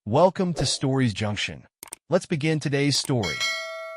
Welcome to Stories Junction. Let's begin today's story.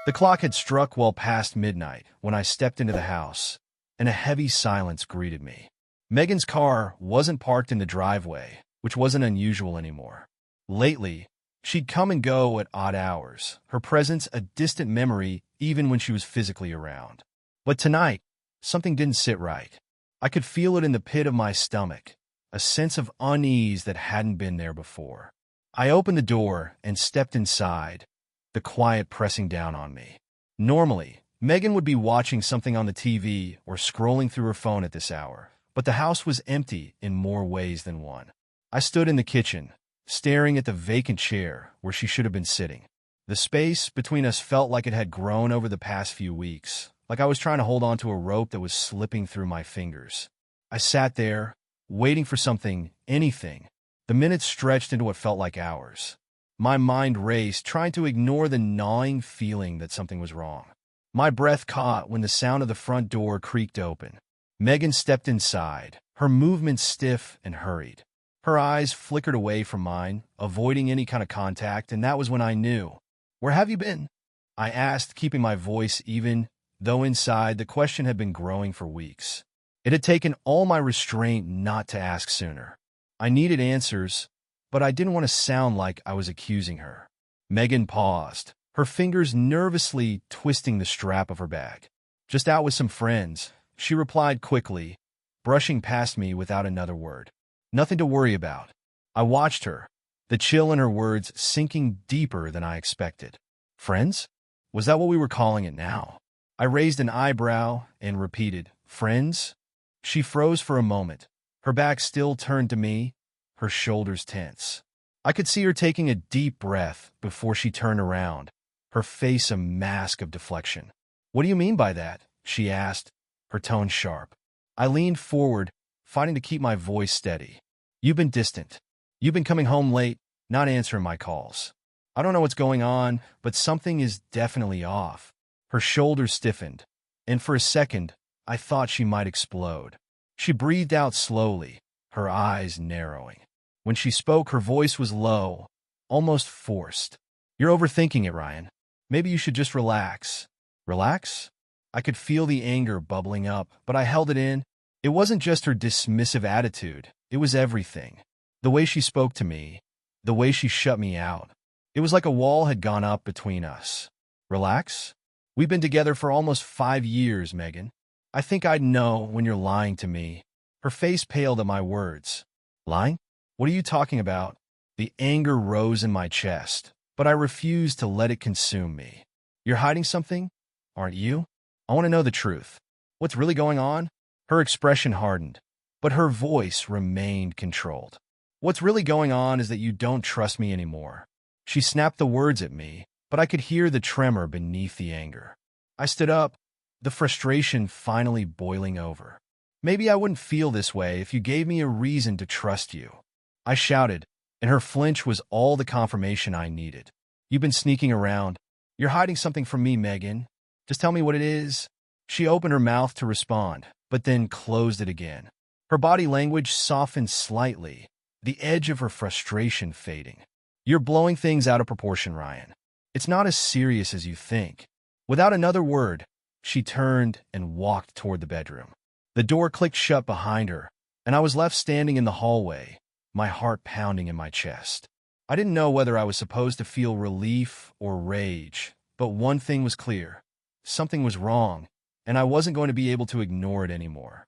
The clock had struck well past midnight when I stepped into the house, and a heavy silence greeted me. Megan's car wasn't parked in the driveway, which wasn't unusual anymore. Lately, she'd come and go at odd hours, her presence a distant memory even when she was physically around. But tonight, something didn't sit right. I could feel it in the pit of my stomach, a sense of unease that hadn't been there before. I opened the door and stepped inside, the quiet pressing down on me. Normally, Megan would be watching something on the TV or scrolling through her phone at this hour, but the house was empty in more ways than one. I stood in the kitchen, staring at the vacant chair where she should have been sitting. The space between us felt like it had grown over the past few weeks, like I was trying to hold on to a rope that was slipping through my fingers. I sat there, waiting for something, anything. The minutes stretched into what felt like hours. My mind raced, trying to ignore the gnawing feeling that something was wrong. My breath caught when the sound of the front door creaked open. Megan stepped inside, her movements stiff and hurried. Her eyes flickered away from mine, avoiding any kind of contact, and that was when I knew. "Where have you been?" I asked, keeping my voice even, though inside the question had been growing for weeks. It had taken all my restraint not to ask sooner. I needed answers, but I didn't want to sound like I was accusing her. Megan paused, her fingers nervously twisting the strap of her bag. "Just out with some friends," she replied quickly, brushing past me without another word. "Nothing to worry about." I watched her, the chill in her words sinking deeper than I expected. "Friends? Was that what we were calling it now?" I raised an eyebrow and repeated, "Friends?" She froze for a moment, her back still turned to me, her shoulders tense. I could see her taking a deep breath before she turned around, her face a mask of deflection. "What do you mean by that?" she asked, her tone sharp. I leaned forward, fighting to keep my voice steady. "You've been distant. You've been coming home late, not answering my calls. I don't know what's going on, but something is definitely off." Her shoulders stiffened, and for a second, I thought she might explode. She breathed out slowly, her eyes narrowing. When she spoke, her voice was low, almost forced. "You're overthinking it, Ryan. Maybe you should just relax." "Relax?" I could feel the anger bubbling up, but I held it in. It wasn't just her dismissive attitude, it was everything. The way she spoke to me, the way she shut me out. It was like a wall had gone up between us. "Relax? We've been together for almost 5 years, Megan. I think I'd know when you're lying to me." Her face paled at my words. "Lying? What are you talking about?" The anger rose in my chest, but I refused to let it consume me. "You're hiding something, aren't you? I want to know the truth. What's really going on?" Her expression hardened, but her voice remained controlled. "What's really going on is that you don't trust me anymore." She snapped the words at me, but I could hear the tremor beneath the anger. I stood up, the frustration finally boiling over. "Maybe I wouldn't feel this way if you gave me a reason to trust you." I shouted, and her flinch was all the confirmation I needed. "You've been sneaking around. You're hiding something from me, Megan. Just tell me what it is." She opened her mouth to respond, but then closed it again. Her body language softened slightly, the edge of her frustration fading. "You're blowing things out of proportion, Ryan. It's not as serious as you think." Without another word, she turned and walked toward the bedroom. The door clicked shut behind her, and I was left standing in the hallway, my heart pounding in my chest. I didn't know whether I was supposed to feel relief or rage, but one thing was clear. Something was wrong, and I wasn't going to be able to ignore it anymore.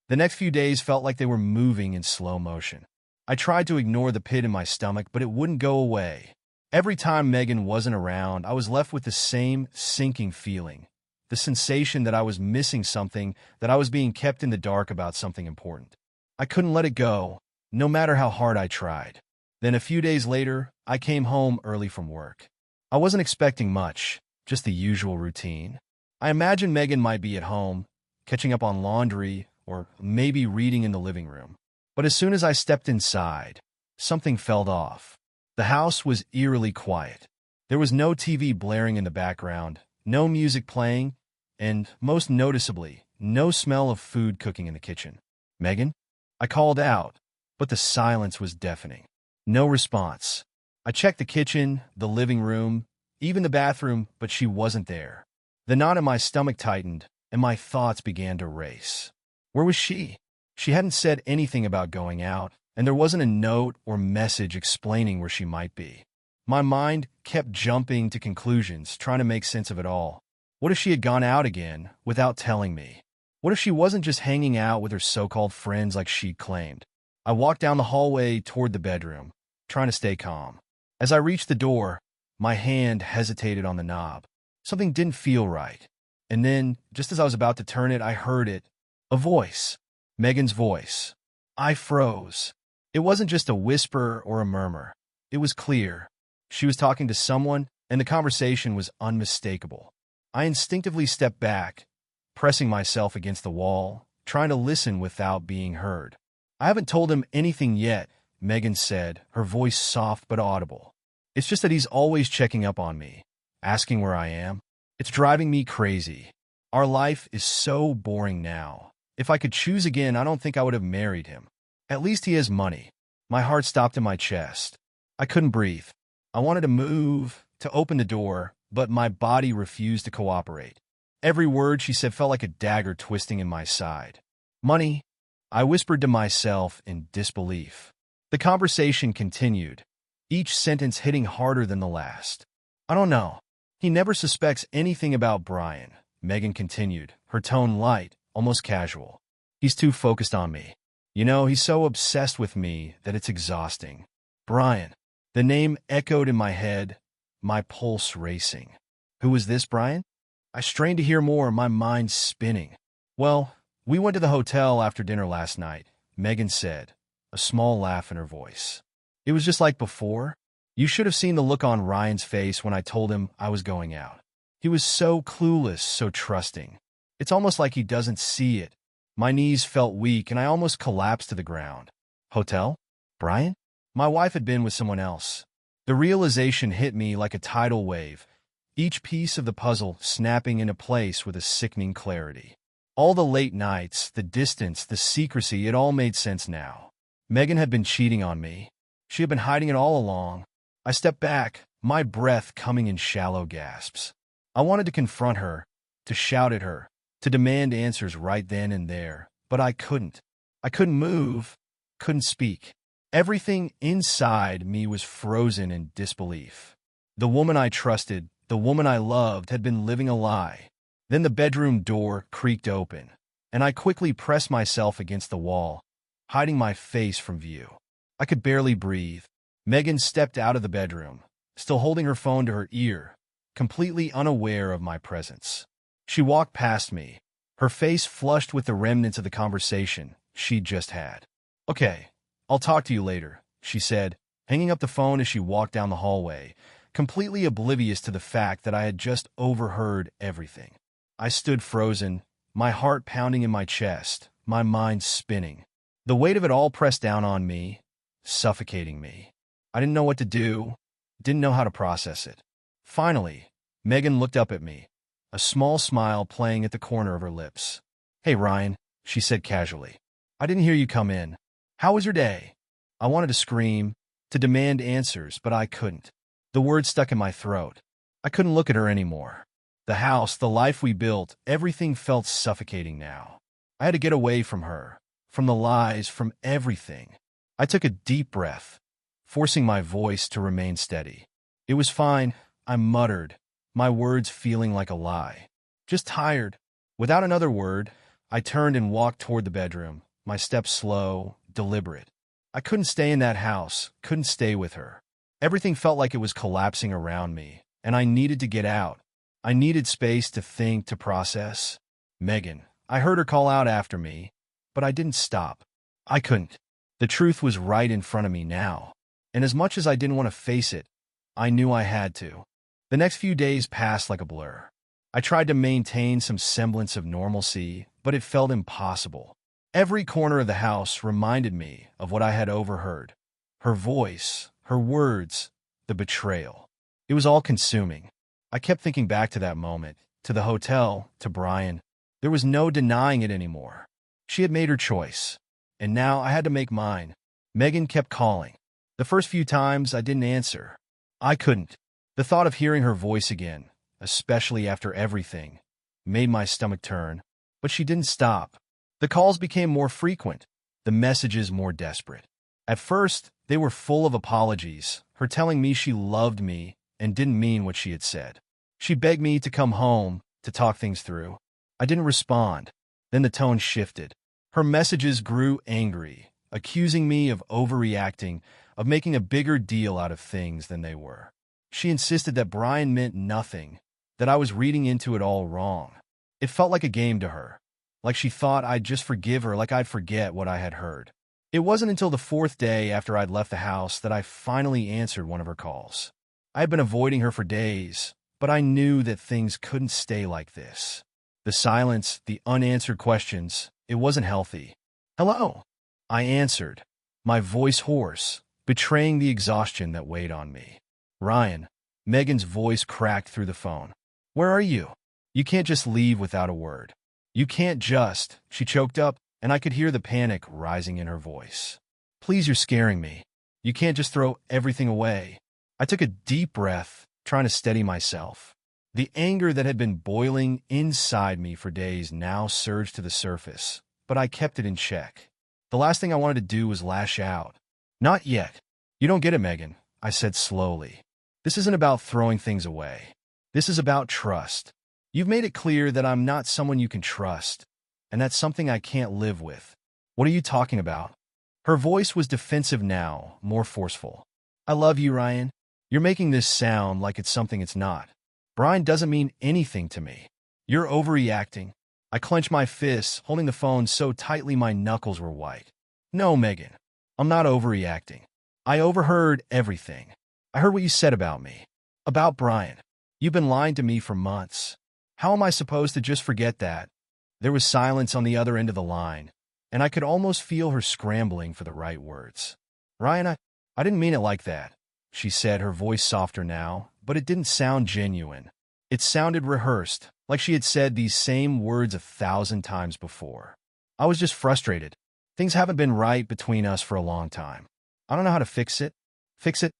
The next few days felt like they were moving in slow motion. I tried to ignore the pit in my stomach, but it wouldn't go away. Every time Megan wasn't around, I was left with the same sinking feeling, the sensation that I was missing something, that I was being kept in the dark about something important. I couldn't let it go, no matter how hard I tried. Then a few days later, I came home early from work. I wasn't expecting much, just the usual routine. I imagined Megan might be at home, catching up on laundry, or maybe reading in the living room. But as soon as I stepped inside, something felt off. The house was eerily quiet. There was no TV blaring in the background, no music playing, and, most noticeably, no smell of food cooking in the kitchen. "Megan?" I called out, but the silence was deafening. No response. I checked the kitchen, the living room, even the bathroom, but she wasn't there. The knot in my stomach tightened, and my thoughts began to race. Where was she? She hadn't said anything about going out, and there wasn't a note or message explaining where she might be. My mind kept jumping to conclusions, trying to make sense of it all. What if she had gone out again without telling me? What if she wasn't just hanging out with her so-called friends like she'd claimed? I walked down the hallway toward the bedroom, trying to stay calm. As I reached the door, my hand hesitated on the knob. Something didn't feel right. And then, just as I was about to turn it, I heard it. A voice. Megan's voice. I froze. It wasn't just a whisper or a murmur. It was clear. She was talking to someone, and the conversation was unmistakable. I instinctively stepped back, pressing myself against the wall, trying to listen without being heard. I haven't told him anything yet, Megan said, her voice soft but audible. It's just that he's always checking up on me, asking where I am. It's driving me crazy. Our life is so boring now. If I could choose again, I don't think I would have married him. At least he has money. My heart stopped in my chest. I couldn't breathe. I wanted to move, to open the door, but my body refused to cooperate. Every word she said felt like a dagger twisting in my side. Money? I whispered to myself in disbelief. The conversation continued, each sentence hitting harder than the last. I don't know. He never suspects anything about Brian, Megan continued, her tone light, almost casual. He's too focused on me. You know, he's so obsessed with me that it's exhausting. Brian. The name echoed in my head, my pulse racing. Who was this, Brian? I strained to hear more, my mind spinning. Well, we went to the hotel after dinner last night, Megan said, a small laugh in her voice. It was just like before. You should have seen the look on Ryan's face when I told him I was going out. He was so clueless, so trusting. It's almost like he doesn't see it. My knees felt weak and I almost collapsed to the ground. Hotel? Brian? My wife had been with someone else. The realization hit me like a tidal wave, each piece of the puzzle snapping into place with a sickening clarity. All the late nights, the distance, the secrecy, it all made sense now. Megan had been cheating on me. She had been hiding it all along. I stepped back, my breath coming in shallow gasps. I wanted to confront her, to shout at her, to demand answers right then and there, but I couldn't. I couldn't move, couldn't speak. Everything inside me was frozen in disbelief. The woman I trusted, the woman I loved, had been living a lie. Then the bedroom door creaked open, and I quickly pressed myself against the wall, hiding my face from view. I could barely breathe. Megan stepped out of the bedroom, still holding her phone to her ear, completely unaware of my presence. She walked past me, her face flushed with the remnants of the conversation she'd just had. Okay. I'll talk to you later, she said, hanging up the phone as she walked down the hallway, completely oblivious to the fact that I had just overheard everything. I stood frozen, my heart pounding in my chest, my mind spinning. The weight of it all pressed down on me, suffocating me. I didn't know what to do, didn't know how to process it. Finally, Megan looked up at me, a small smile playing at the corner of her lips. Hey, Ryan, she said casually. I didn't hear you come in. How was your day? I wanted to scream, to demand answers, but I couldn't. The words stuck in my throat. I couldn't look at her anymore. The house, the life we built, everything felt suffocating now. I had to get away from her, from the lies, from everything. I took a deep breath, forcing my voice to remain steady. It was fine, I muttered, my words feeling like a lie. Just tired. Without another word, I turned and walked toward the bedroom, my steps slow, deliberate. I couldn't stay in that house, couldn't stay with her. Everything felt like it was collapsing around me, and I needed to get out. I needed space to think, to process. Megan. I heard her call out after me, but I didn't stop. I couldn't. The truth was right in front of me now, and as much as I didn't want to face it, I knew I had to. The next few days passed like a blur. I tried to maintain some semblance of normalcy, but it felt impossible. Every corner of the house reminded me of what I had overheard. Her voice, her words, the betrayal. It was all consuming. I kept thinking back to that moment, to the hotel, to Brian. There was no denying it anymore. She had made her choice, and now I had to make mine. Megan kept calling. The first few times I didn't answer. I couldn't. The thought of hearing her voice again, especially after everything, made my stomach turn. But she didn't stop. The calls became more frequent, the messages more desperate. At first, they were full of apologies, her telling me she loved me and didn't mean what she had said. She begged me to come home, to talk things through. I didn't respond. Then the tone shifted. Her messages grew angry, accusing me of overreacting, of making a bigger deal out of things than they were. She insisted that Brian meant nothing, that I was reading into it all wrong. It felt like a game to her, like she thought I'd just forgive her, like I'd forget what I had heard. It wasn't until the fourth day after I'd left the house that I finally answered one of her calls. I had been avoiding her for days, but I knew that things couldn't stay like this. The silence, the unanswered questions, it wasn't healthy. "Hello," I answered, my voice hoarse, betraying the exhaustion that weighed on me. "Ryan," Megan's voice cracked through the phone. "Where are you? You can't just leave without a word. You can't just," she choked up, and I could hear the panic rising in her voice. "Please, you're scaring me. You can't just throw everything away." I took a deep breath, trying to steady myself. The anger that had been boiling inside me for days now surged to the surface, but I kept it in check. The last thing I wanted to do was lash out. "Not yet. You don't get it, Megan," I said slowly. "This isn't about throwing things away. This is about trust. You've made it clear that I'm not someone you can trust, and that's something I can't live with." "What are you talking about?" Her voice was defensive now, more forceful. "I love you, Ryan. You're making this sound like it's something it's not. Brian doesn't mean anything to me. You're overreacting." I clenched my fists, holding the phone so tightly my knuckles were white. "No, Megan, I'm not overreacting. I overheard everything. I heard what you said about me, about Brian. You've been lying to me for months. How am I supposed to just forget that?" There was silence on the other end of the line, and I could almost feel her scrambling for the right words. "Ryan, I didn't mean it like that," she said, her voice softer now, but it didn't sound genuine. It sounded rehearsed, like she had said these same words 1,000 times before. "I was just frustrated. Things haven't been right between us for a long time. I don't know how to fix it." "Fix it?"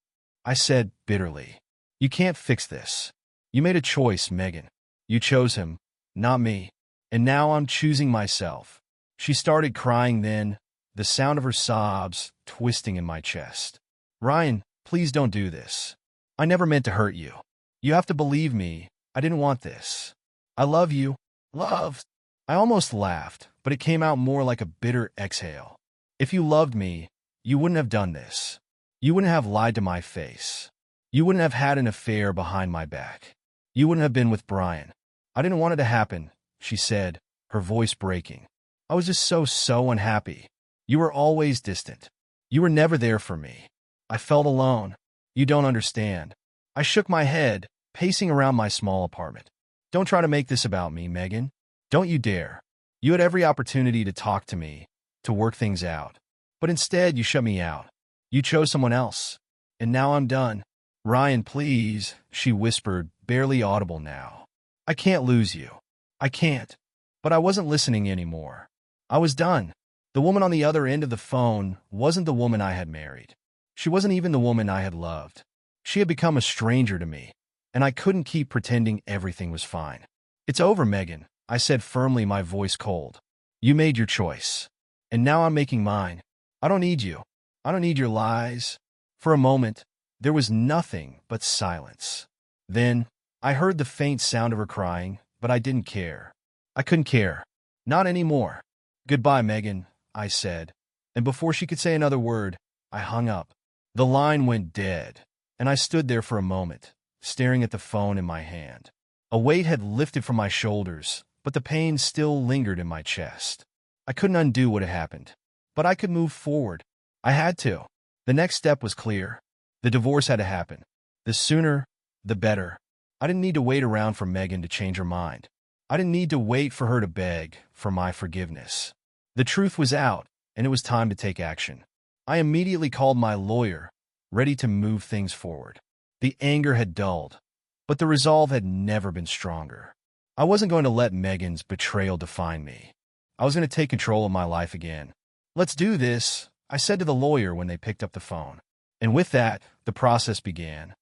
I said bitterly. "You can't fix this. You made a choice, Megan. You chose him, not me. And now I'm choosing myself." She started crying then, the sound of her sobs twisting in my chest. "Ryan, please don't do this. I never meant to hurt you. You have to believe me. I didn't want this. I love you." "Love?" I almost laughed, but it came out more like a bitter exhale. "If you loved me, you wouldn't have done this. You wouldn't have lied to my face. You wouldn't have had an affair behind my back. You wouldn't have been with Brian. I didn't want it to happen," she said, her voice breaking. "I was just so unhappy. You were always distant. You were never there for me. I felt alone. You don't understand." I shook my head, pacing around my small apartment. "Don't try to make this about me, Megan. Don't you dare. You had every opportunity to talk to me, to work things out. But instead, you shut me out. You chose someone else. And now I'm done." "Ryan, please," she whispered, barely audible now. "I can't lose you. I can't." But I wasn't listening anymore. I was done. The woman on the other end of the phone wasn't the woman I had married. She wasn't even the woman I had loved. She had become a stranger to me, and I couldn't keep pretending everything was fine. "It's over, Megan," I said firmly, my voice cold. "You made your choice. And now I'm making mine. I don't need you. I don't need your lies." For a moment, there was nothing but silence. Then, I heard the faint sound of her crying, but I didn't care. I couldn't care. Not anymore. "Goodbye, Megan," I said, and before she could say another word, I hung up. The line went dead, and I stood there for a moment, staring at the phone in my hand. A weight had lifted from my shoulders, but the pain still lingered in my chest. I couldn't undo what had happened, but I could move forward. I had to. The next step was clear. The divorce had to happen. The sooner, the better. I didn't need to wait around for Megan to change her mind. I didn't need to wait for her to beg for my forgiveness. The truth was out, and it was time to take action. I immediately called my lawyer, ready to move things forward. The anger had dulled, but the resolve had never been stronger. I wasn't going to let Megan's betrayal define me. I was going to take control of my life again. "Let's do this," I said to the lawyer when they picked up the phone. And with that, the process began.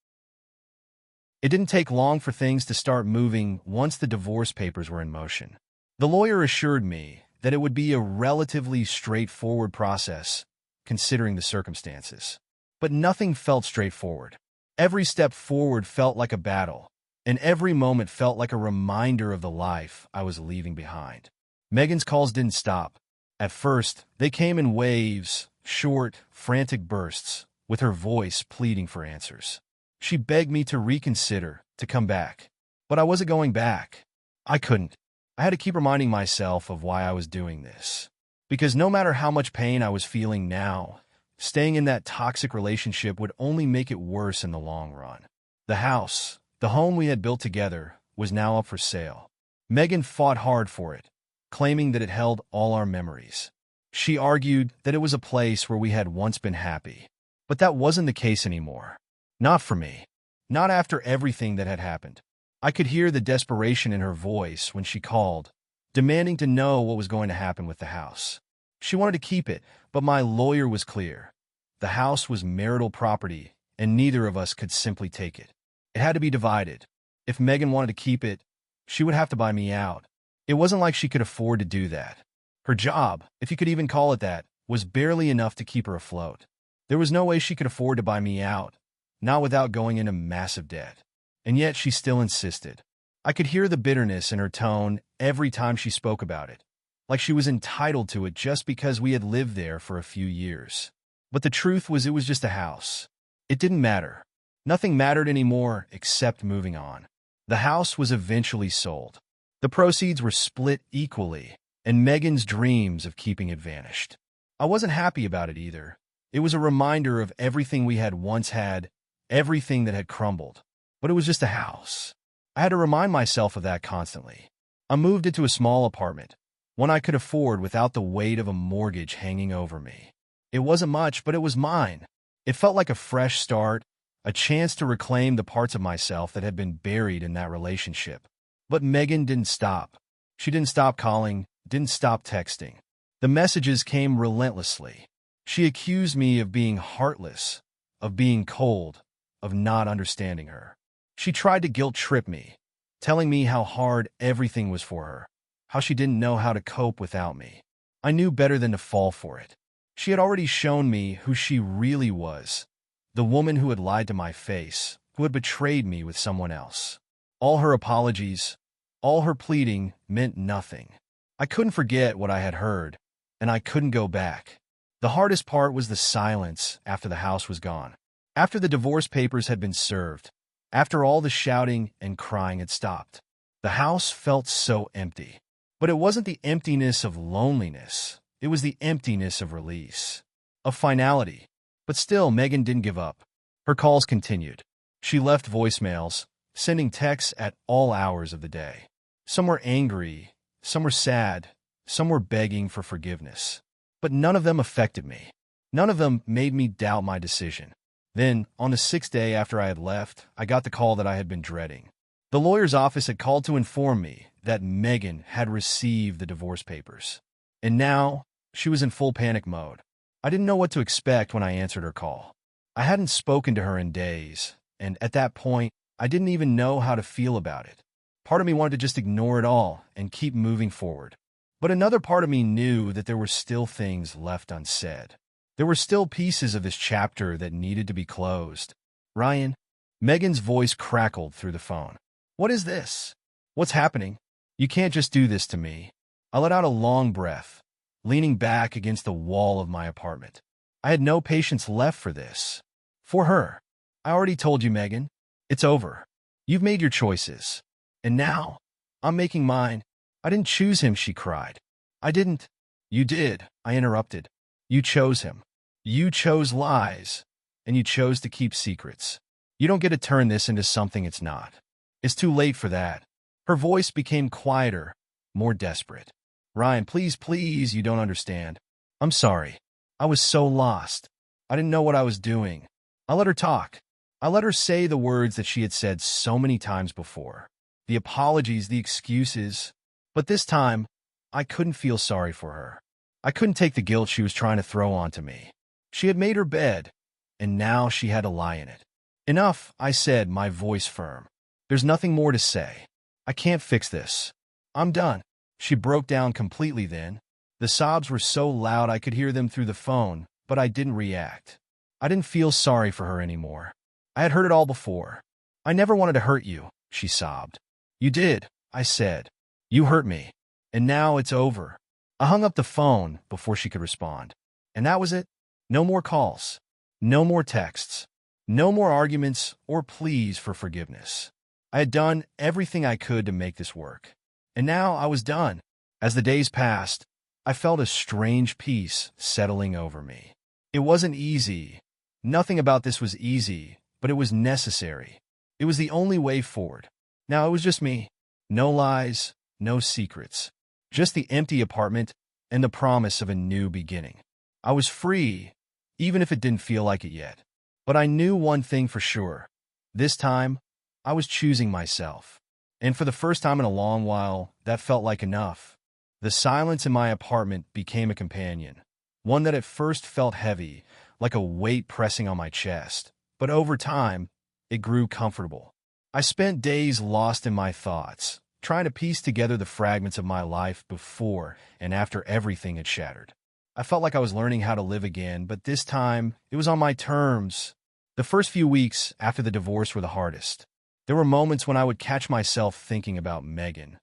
It didn't take long for things to start moving once the divorce papers were in motion. The lawyer assured me that it would be a relatively straightforward process, considering the circumstances. But nothing felt straightforward. Every step forward felt like a battle, and every moment felt like a reminder of the life I was leaving behind. Megan's calls didn't stop. At first, they came in waves, short, frantic bursts, with her voice pleading for answers. She begged me to reconsider, to come back. But I wasn't going back. I couldn't. I had to keep reminding myself of why I was doing this. Because no matter how much pain I was feeling now, staying in that toxic relationship would only make it worse in the long run. The house, the home we had built together, was now up for sale. Megan fought hard for it, claiming that it held all our memories. She argued that it was a place where we had once been happy. But that wasn't the case anymore. Not for me. Not after everything that had happened. I could hear the desperation in her voice when she called, demanding to know what was going to happen with the house. She wanted to keep it, but my lawyer was clear. The house was marital property, and neither of us could simply take it. It had to be divided. If Megan wanted to keep it, she would have to buy me out. It wasn't like she could afford to do that. Her job, if you could even call it that, was barely enough to keep her afloat. There was no way she could afford to buy me out, not without going into massive debt. And yet she still insisted. I could hear the bitterness in her tone every time she spoke about it, like she was entitled to it just because we had lived there for a few years. But the truth was it was just a house. It didn't matter. Nothing mattered anymore except moving on. The house was eventually sold. The proceeds were split equally, and Megan's dreams of keeping it vanished. I wasn't happy about it either. It was a reminder of everything we had once had, everything that had crumbled. But it was just a house. I had to remind myself of that constantly. I moved into a small apartment, one I could afford without the weight of a mortgage hanging over me. It wasn't much, but it was mine. It felt like a fresh start, a chance to reclaim the parts of myself that had been buried in that relationship. But Megan didn't stop. She didn't stop calling, didn't stop texting. The messages came relentlessly. She accused me of being heartless, of being cold, of not understanding her. She tried to guilt-trip me, telling me how hard everything was for her, how she didn't know how to cope without me. I knew better than to fall for it. She had already shown me who she really was, the woman who had lied to my face, who had betrayed me with someone else. All her apologies, all her pleading meant nothing. I couldn't forget what I had heard, and I couldn't go back. The hardest part was the silence after the house was gone. After the divorce papers had been served, after all the shouting and crying had stopped, the house felt so empty. But it wasn't the emptiness of loneliness. It was the emptiness of release, of finality. But still, Megan didn't give up. Her calls continued. She left voicemails, sending texts at all hours of the day. Some were angry, some were sad, some were begging for forgiveness. But none of them affected me. None of them made me doubt my decision. Then, on the 6th day after I had left, I got the call that I had been dreading. The lawyer's office had called to inform me that Megan had received the divorce papers. And now, she was in full panic mode. I didn't know what to expect when I answered her call. I hadn't spoken to her in days, and at that point, I didn't even know how to feel about it. Part of me wanted to just ignore it all and keep moving forward. But another part of me knew that there were still things left unsaid. There were still pieces of this chapter that needed to be closed. Ryan, Megan's voice crackled through the phone. What is this? What's happening? You can't just do this to me. I let out a long breath, leaning back against the wall of my apartment. I had no patience left for this. For her. I already told you, Megan. It's over. You've made your choices. And now, I'm making mine. I didn't choose him, she cried. I didn't. You did, I interrupted. You chose him. You chose lies, and you chose to keep secrets. You don't get to turn this into something it's not. It's too late for that. Her voice became quieter, more desperate. Ryan, please, you don't understand. I'm sorry. I was so lost. I didn't know what I was doing. I let her talk. I let her say the words that she had said so many times before. The apologies, the excuses. But this time, I couldn't feel sorry for her. I couldn't take the guilt she was trying to throw onto me. She had made her bed. and now she had a lie in it. Enough, I said, my voice firm. There's nothing more to say. I can't fix this. I'm done. She broke down completely then. The sobs were so loud I could hear them through the phone, but I didn't react. I didn't feel sorry for her anymore. I had heard it all before. I never wanted to hurt you, she sobbed. You did, I said. You hurt me. And now it's over. I hung up the phone before she could respond. And that was it. No more calls. No more texts. No more arguments or pleas for forgiveness. I had done everything I could to make this work. And now I was done. As the days passed, I felt a strange peace settling over me. It wasn't easy. Nothing about this was easy, but it was necessary. It was the only way forward. Now it was just me. No lies, no secrets. Just the empty apartment and the promise of a new beginning. I was free, even if it didn't feel like it yet. But I knew one thing for sure. This time, I was choosing myself. And for the first time in a long while, that felt like enough. The silence in my apartment became a companion. One that at first felt heavy, like a weight pressing on my chest. But over time, it grew comfortable. I spent days lost in my thoughts, trying to piece together the fragments of my life before and after everything had shattered. I felt like I was learning how to live again, but this time, it was on my terms. The first few weeks after the divorce were the hardest. There were moments when I would catch myself thinking about Megan,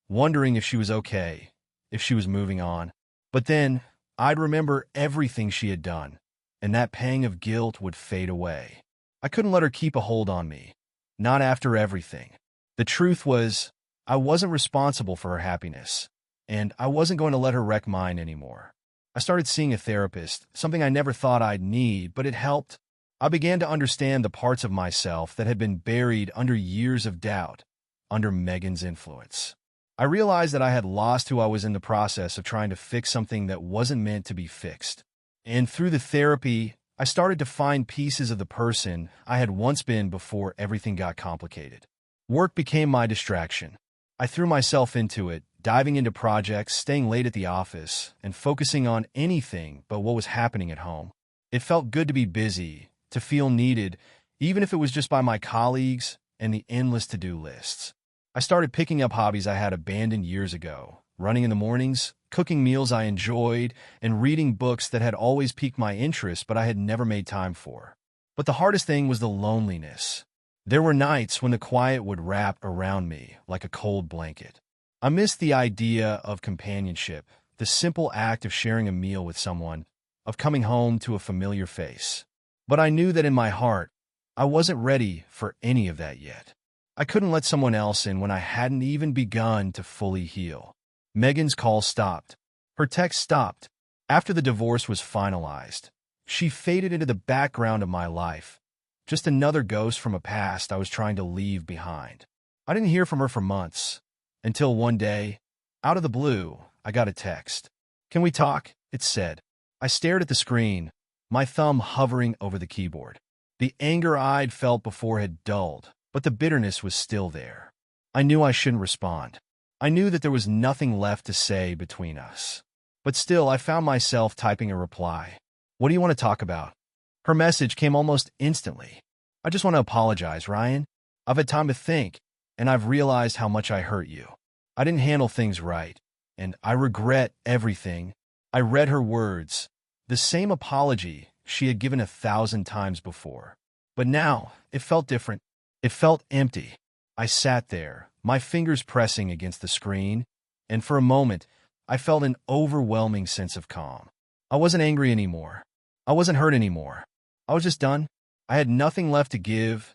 wondering if she was okay, if she was moving on. But then, I'd remember everything she had done, and that pang of guilt would fade away. I couldn't let her keep a hold on me, not after everything. The truth was, I wasn't responsible for her happiness, and I wasn't going to let her wreck mine anymore. I started seeing a therapist, something I never thought I'd need, but it helped. I began to understand the parts of myself that had been buried under years of doubt, under Megan's influence. I realized that I had lost who I was in the process of trying to fix something that wasn't meant to be fixed. And through the therapy, I started to find pieces of the person I had once been before everything got complicated. Work became my distraction. I threw myself into it, diving into projects, staying late at the office, and focusing on anything but what was happening at home. It felt good to be busy, to feel needed, even if it was just by my colleagues and the endless to-do lists. I started picking up hobbies I had abandoned years ago, running in the mornings, cooking meals I enjoyed, and reading books that had always piqued my interest but I had never made time for. But the hardest thing was the loneliness. There were nights when the quiet would wrap around me like a cold blanket. I missed the idea of companionship, the simple act of sharing a meal with someone, of coming home to a familiar face. But I knew that in my heart, I wasn't ready for any of that yet. I couldn't let someone else in when I hadn't even begun to fully heal. Megan's call stopped. Her text stopped. After the divorce was finalized, she faded into the background of my life, just another ghost from a past I was trying to leave behind. I didn't hear from her for months, until one day, out of the blue, I got a text. "Can we talk?" it said. I stared at the screen, my thumb hovering over the keyboard. The anger I'd felt before had dulled, but the bitterness was still there. I knew I shouldn't respond. I knew that there was nothing left to say between us. But still, I found myself typing a reply. "What do you want to talk about?" Her message came almost instantly. "I just want to apologize, Ryan. I've had time to think, and I've realized how much I hurt you. I didn't handle things right, and I regret everything." I read her words, the same apology she had given 1,000 times before. But now, it felt different. It felt empty. I sat there, my fingers pressing against the screen, and for a moment, I felt an overwhelming sense of calm. I wasn't angry anymore. I wasn't hurt anymore. I was just done. I had nothing left to give,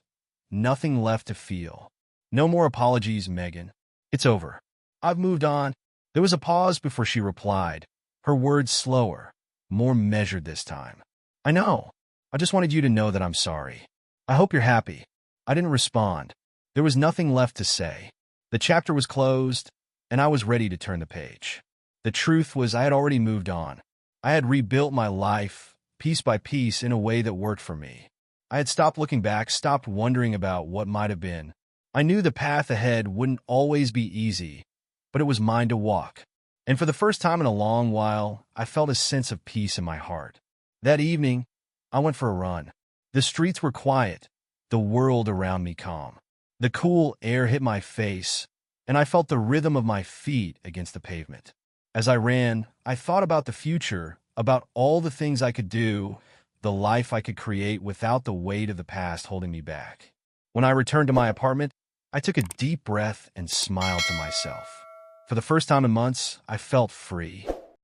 nothing left to feel. No more apologies, Megan. It's over. I've moved on. There was a pause before she replied, her words slower, more measured this time. "I know. I just wanted you to know that I'm sorry. I hope you're happy." I didn't respond. There was nothing left to say. The chapter was closed, and I was ready to turn the page. The truth was I had already moved on. I had rebuilt my life, piece by piece, in a way that worked for me. I had stopped looking back, stopped wondering about what might have been. I knew the path ahead wouldn't always be easy, but it was mine to walk. And for the first time in a long while, I felt a sense of peace in my heart. That evening, I went for a run. The streets were quiet, the world around me calm. The cool air hit my face, and I felt the rhythm of my feet against the pavement. As I ran, I thought about the future, about all the things I could do, the life I could create without the weight of the past holding me back. When I returned to my apartment, I took a deep breath and smiled to myself. For the first time in months, I felt free.